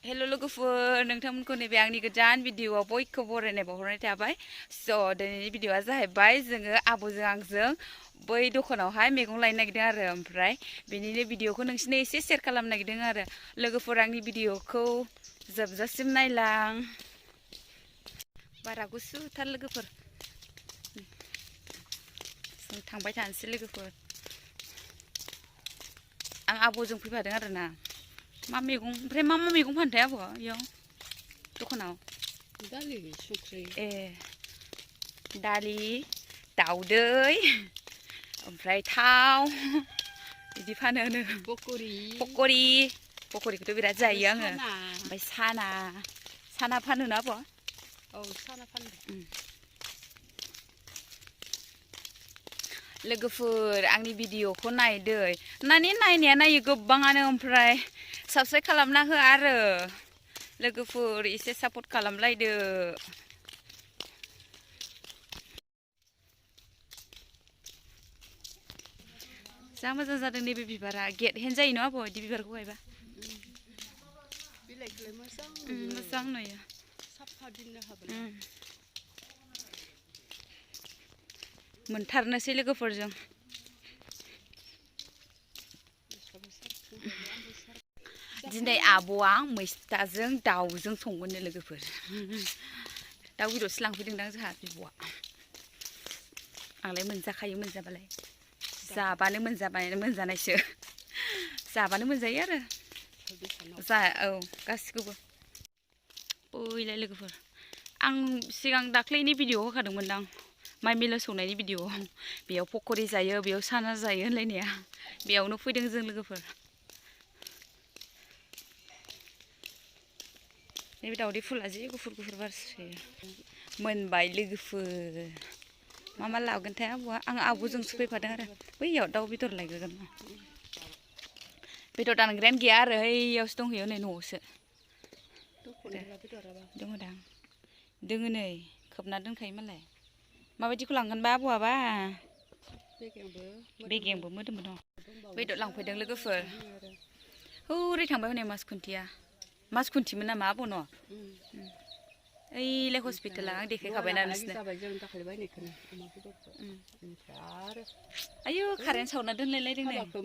हेल' लोगोफोर नोंथांमोनखौ नैबे आंनि गोदान भिडिअआव बयखौबो बरायनाय बावहरनाय थाबाय स' दिनैनि भिडिअआ जाहैबाय जोङो आब'जों आंजों बै दखानावहाय मैगं लायनो नागिरदों आरो ओमफ्राय बेनिनो भिडिअखौ नोंसिनो एसे शेयार खालामनो नागिरदों आरो लोगोफोर आंनि भिडिअखौ जोबजासिम नायलां बारा गुसुथार लोगोफोर जों थांबाय थानोसै लोगोफोर आं आब'जों फैफादों आरो ना मा मैगं ओमफ्राय मा मैगं फानथाय आब' इयाव दखानाव दालि संख्रि ए दालि दाउदै ओमफ्राय थाव बिदि फानो पकरिखौथ' बिराद जायो आङो ओमफ्राय साना फानो ना आब' औ साना फानो लोगोफोर आंनि भिडिअखौ नायदै नायनाया नायो गोबाङानो ओमफ्राय साबस्क्राइब खालामना हो आरो लोगोफोर एसे सापर्ट खालामलायदो जा मोजां जादों नैबे बिबारा गेट हेन्ड जायो न' आब' बिदि बिबारखौ गायबा बिलाइखौलाय मोजां नुयो साफा दोननो हाबोला मोनथारनोसै लोगोफोरजों दिनै आब'आ मैस्थाजों दाउजों संगोननो लोगोफोर दाउ बेदरसो लांफैदोंदां जोंहा बिब'आ आंलाय मोनजाखायो मोनजाबालाय जाबानो मोनजानायसो जाबानो मोनजायो आरो औ गासिखौबो ओइलाय लोगोफोर आं सिगां दाख्लैनि भिडिअ होखादोंमोनदां माइ मिल सौनायनि भिडिअ बेयाव पकरि जायो बेयाव साना जायो होनलायनाया बेयावनो फैदों जों लोगोफोर नैबे दावदै फुला जि गुफुर बारसोयो मोनबाय लोगोफोर मा लाबोगोनथाय आब'आ आं आब'जोंसो फैफादों आरो बैयाव दाउ बेदर लायग्रोगोन बेदर दानग्रायानो गैया आरो ओइयावसो दंहैयो नै न'आवसो दङदां दोङो नै खोबना दोनखायो मालाय माबायदिखौ लांगोनबा आब'आबा बेगेंबो मोदोमबो दं बेदर लांफैदों लोगोफोर हौरै थांबाय हनै मासखुन्थिमोन नामा आब' न' ओइलाय हस्पिटाला आं देखायखाबायना नोंसिनो आयौ कारेन्ट सावना दोनलायलायदों नै हाबाखौ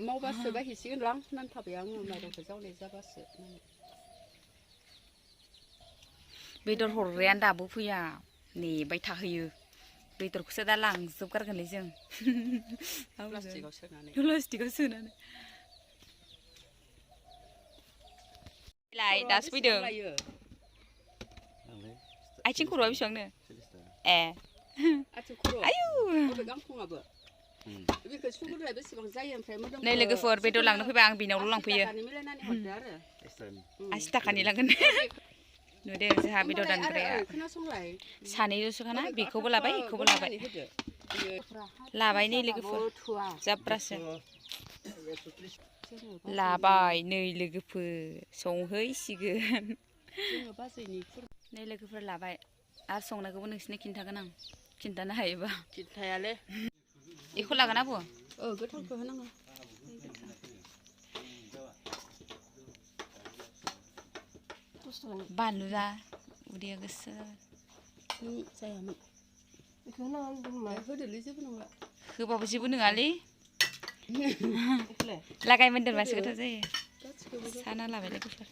मावबासो बायहैसिगोन लां होननानै थाबाय आङो माइरंखौ जावनाय जाबासो बेदर हरग्रायानो दाबो फैया नेबाय थाहैयो बेदरखौसो दा लांजोबगारगोनलै जों प्लास्टिकआव सोनानै दासो फैदों आथिं खर'आ बेसेबांनो ए आयौ नै लोगोफोर बेदर लांनो फैबा आं बिनावल' लांफैयो 80 थाखानि लांगोन नुदों जोंहा बेदर दानग्राया सानैल'सोखाना बेखौबो लाबाय बेखौबो लाबाय नै लोगोफोर जाब्रासो लाबाय नै लोगोफोर संहैसिगोन नै लोगोफोर लाबाय आरो संनायखौबो नोंसिनो खिन्थागोन आं खिन्थानो हायोबा खिन्थायालै बेखौ लागोन आब' गोथांखौ होनांगौ बानलु जा उदैया गोसो जायामोन बेखौ होनांगौ होदोलै जेबो नंला होबाबो जेबो नङालै लागाय मोनदेरबासो गोथाव जायो साना लाबाय लोगोफोर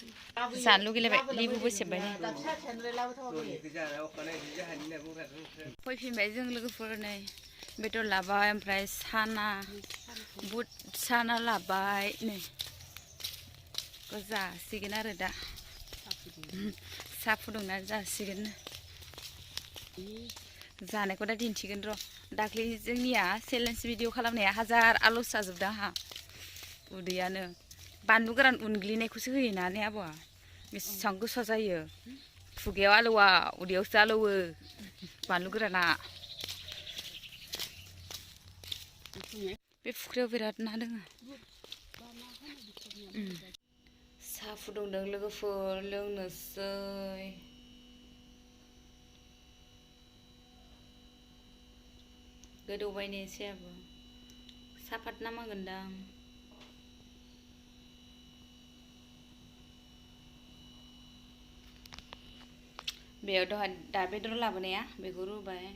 जानो लुगैलायबाय लेबुबो सेबबाय फैफिनबाय जों लोगोफोर नै बेदर लाबाय ओमफ्राय साना बुट साना लाबाय नै जासिगोन आरो दा साहा फुदुंनानै जासिगोन जानायखौ दा दिन्थिगोन र' दाख्लै जोंनिया चेलेन्ज भिडिअ खालामनाया 1000 आल'सो जाजोबदों आंहा उदैयानो बानलु गोरान उनग्लिनायखौसो होयोना ने आब'आ बेसेबां गोसा जायो खुगायाव आलौआ उदैयावसो आलौवो बानलु गोराना बे फुख्रियाव बिराद ना दङ साहा फुदुंदों लोगोफोर लोंनोसै गोदौबाय नै एसेयाबो सापात नामांगोनदां बेयाव दहाय दा बेदर लाबोनाया बेखौ रुबाय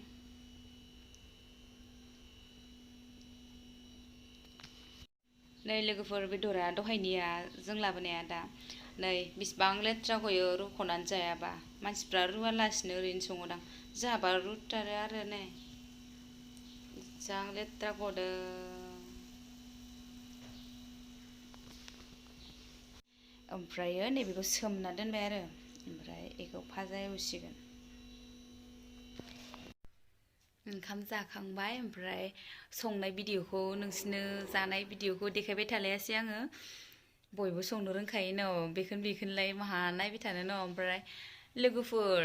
नै लोगोफोर बेदरा दहायनिया जों लाबोनाया दा नै बिसिबां लेथ्रा गयो रुख'नानै जायाबा मानसिफ्रा रुवालासिनो ओरैनो सङोदां जोंहाबा रुथारो आरो नै जा लेथ्रा गदों ओमफ्रायो नैबेखौ सोमना दोनबाय आरो ओमफ्राय बेखौ फाजा एवसिगोन ओंखाम जाखांबाय ओमफ्राय संनाय भिडिअखौ नोंसिनो जानाय भिडिअखौ देखायबाय थालायासै आङो बयबो संनो रोंखायो न' बेखौनोलाय माहा नायबाय थानो न' ओमफ्राय लोगोफोर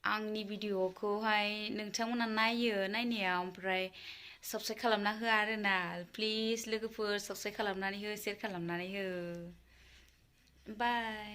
आंनि भिडिअखौहाय नोंथांमोना नायो नायनाया ओमफ्राय साबस्क्राइब खालामना हो आरोना प्लिज लोगोफोर साबस्क्राइब खालामनानै हो शेयार खालामनानै हो बाय